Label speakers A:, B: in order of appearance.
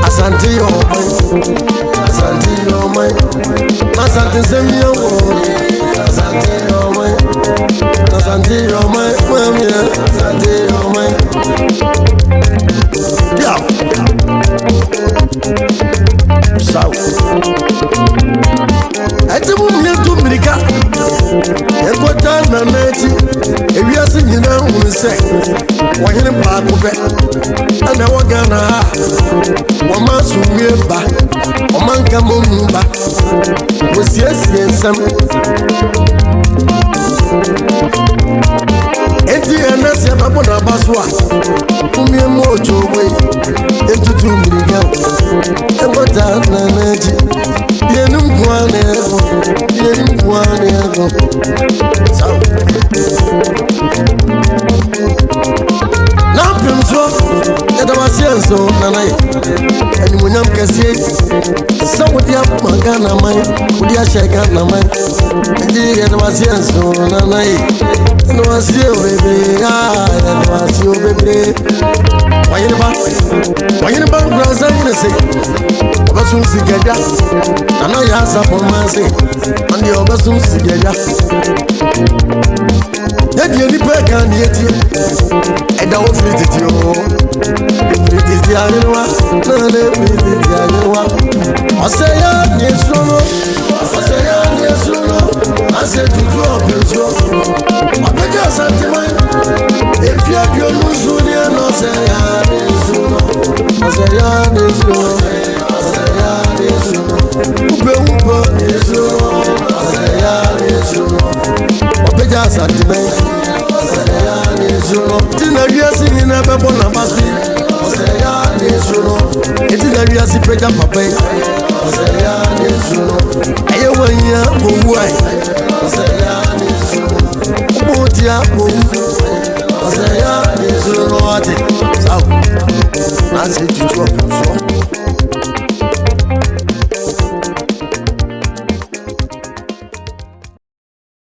A: Asante yo na Wama sumeba Omanka mumba Wasiesi ensam Eti anasi ya babu na baswa Umye mocho we Entutu mbriga Emota na neji Yenu mkwane ego Yenu mkwane ego Sao Nampimso Yadawasienso nanaye Eni munyam kesiye Sa wudia magana mai Wudia shekana mai Ndi yadawasienso nanaye Yadawasiye bebe Yadawasiye bebe Wanyine ba Braza yine se Obasun sigeda Nana ya sapomanse Andi obasun sigeda Yedi yedi peka ni eti Eda o frititi o Frititi ayewa Nane frititi ayewa Oseya ni esuno Oseya ni esuno Ase tutu opesyo Opeja santimai Efia bio nusu ni eno Oseya ni esuno Oseya ni esuno Oseya ni esuno Upe ni esuno Oseya ni esuno Opeja santimai Oseya ni esuno Tina viasi ni nebebo na basi Oseya ni esuno Etina viasi peja pape Oseya ni esuno Eye wanya bowu ai Oseya ni esuno Mutia bowu